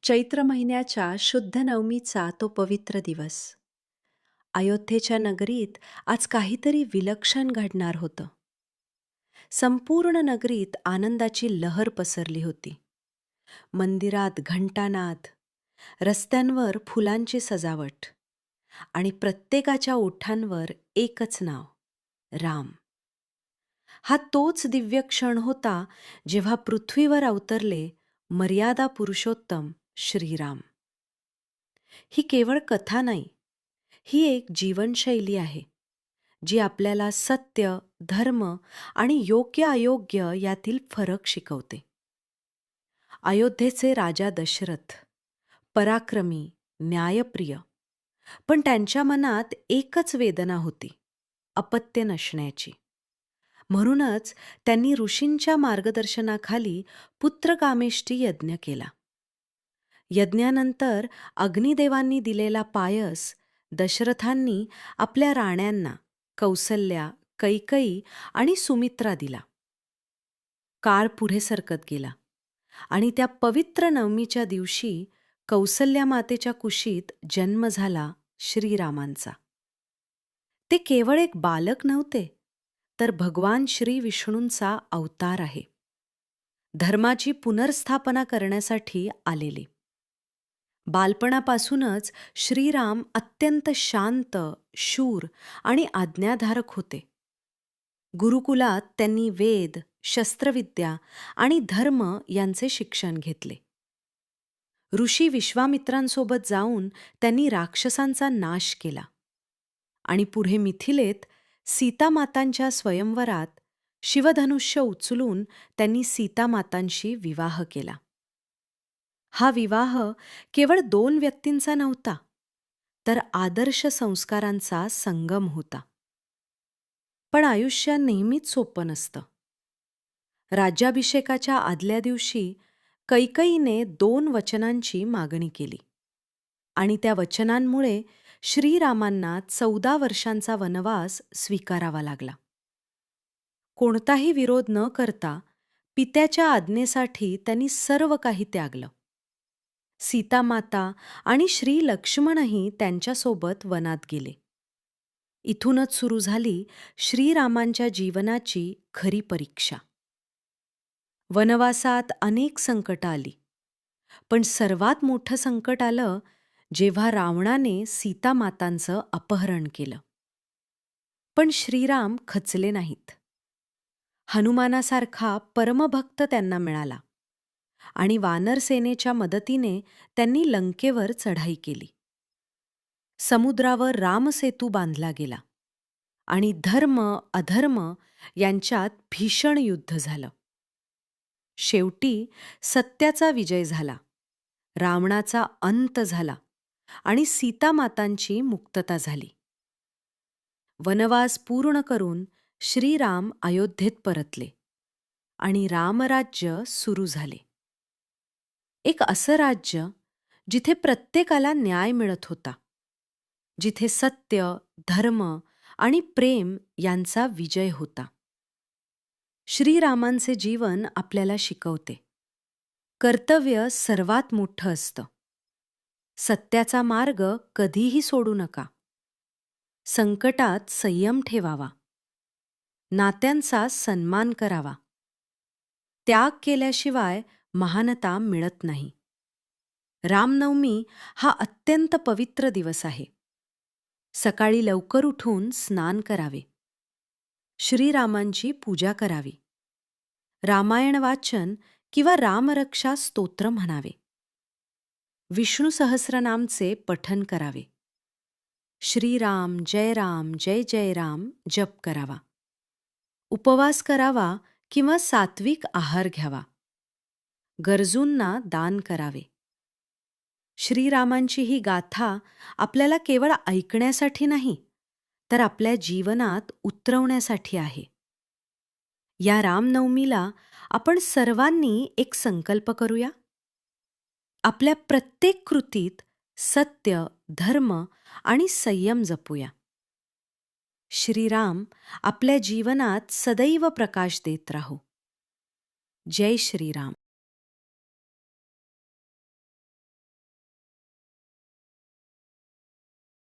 चैत्र महिन्याच्या शुद्ध नवमीचा तो पवित्र दिवस. अयोध्येच्या नगरीत आज काहीतरी विलक्षण घडणार होतं. संपूर्ण नगरीत आनंदाची लहर पसरली होती. मंदिरात घंटानाद, रस्त्यांवर फुलांची सजावट आणि प्रत्येकाच्या ओठांवर एकच नाव, राम. हा तोच दिव्य क्षण होता जेव्हा पृथ्वीवर अवतरले मर्यादा पुरुषोत्तम श्रीराम. ही केवळ कथा नाही, ही एक जीवनशैली आहे जी आपल्याला सत्य, धर्म आणि योग्य अयोग्य यातील फरक शिकवते. अयोध्येचे राजा दशरथ पराक्रमी, न्यायप्रिय, पण त्यांच्या मनात एकच वेदना होती, अपत्य नसण्याची. म्हणूनच त्यांनी ऋषींच्या मार्गदर्शनाखाली पुत्रकामेष्टी यज्ञ केला. यज्ञानंतर अग्निदेवांनी दिलेला पायस दशरथांनी आपल्या राण्यांना कौसल्या, कैकई आणि सुमित्रा दिला. काळ पुढे सरकत गेला आणि त्या पवित्र नवमीच्या दिवशी कौसल्या मातेच्या कुशीत जन्म झाला श्रीरामांचा. ते केवळ एक बालक नव्हते, तर भगवान श्री विष्णूंचा अवतार आहे, धर्माची पुनर्स्थापना करण्यासाठी आलेले. बालपणापासूनच श्रीराम अत्यंत शांत, शूर आणि आज्ञाधारक होते. गुरुकुलात त्यांनी वेद, शस्त्रविद्या आणि धर्म यांचे शिक्षण घेतले. ऋषी विश्वामित्रांसोबत जाऊन त्यांनी राक्षसांचा नाश केला आणि पुढे मिथिलेत सीतामातांच्या स्वयंवरात शिवधनुष्य उचलून त्यांनी सीतामातांशी विवाह केला. हा विवाह केवळ 2 व्यक्तींचा नव्हता, तर आदर्श संस्कारांचा संगम होता. पण आयुष्य नेहमीच सोपं नसतं. राज्याभिषेकाच्या आदल्या दिवशी कैकईने 2 वचनांची मागणी केली आणि त्या वचनांमुळे श्रीरामांना 14 वर्षांचा वनवास स्वीकारावा लागला. कोणताही विरोध न करता पित्याच्या आज्ञेसाठी त्यांनी सर्व काही त्यागलं. सीतामाता आणि श्री लक्ष्मणही त्यांच्यासोबत वनात गेले. इथूनच सुरू झाली श्रीरामांच्या जीवनाची खरी परीक्षा. वनवासात अनेक संकटं आली, पण सर्वात मोठं संकट आलं जेव्हा रावणाने सीतामातांचं अपहरण केलं. पण श्रीराम खचले नाहीत. हनुमानासारखा परमभक्त त्यांना मिळाला आणि वानरसेनेच्या मदतीने त्यांनी लंकेवर चढाई केली. समुद्रावर रामसेतू बांधला गेला आणि धर्म अधर्म यांच्यात भीषण युद्ध झालं. शेवटी सत्याचा विजय झाला, रावणाचा अंत झाला आणि सीतामातांची मुक्तता झाली. वनवास पूर्ण करून श्रीराम अयोध्येत परतले आणि रामराज्य सुरू झाले. एक असं राज्य जिथे प्रत्येकाला न्याय मिळत होता, जिथे सत्य, धर्म आणि प्रेम यांचा विजय होता. श्रीरामांचे जीवन आपल्याला शिकवते, कर्तव्य सर्वात मोठं असतं. सत्याचा मार्ग कधीही सोडू नका. संकटात संयम ठेवावा. नात्यांचा सन्मान करावा. त्याग केल्याशिवाय महानता मिळत नाही. रामनवमी हा अत्यंत पवित्र दिवस आहे. सकाळी लवकर उठून स्नान करावे. श्रीरामांची पूजा करावी. रामायण वाचन किंवा रामरक्षा स्तोत्र म्हणावे. विष्णू सहस्रनामचे पठन करावे. श्रीराम जय जय राम जप करावा. उपवास करावा किंवा सात्विक आहार घ्यावा. गरजूंना दान करावे. श्रीरामांची ही गाथा आपल्याला केवळ ऐकण्यासाठी नाही, तर आपल्या जीवनात उतरवण्यासाठी आहे. या रामनवमीला आपण सर्वांनी एक संकल्प करूया. आपल्या प्रत्येक कृतीत सत्य, धर्म आणि संयम जपूया. श्रीराम आपल्या जीवनात सदैव प्रकाश देत राहो. जय श्रीराम.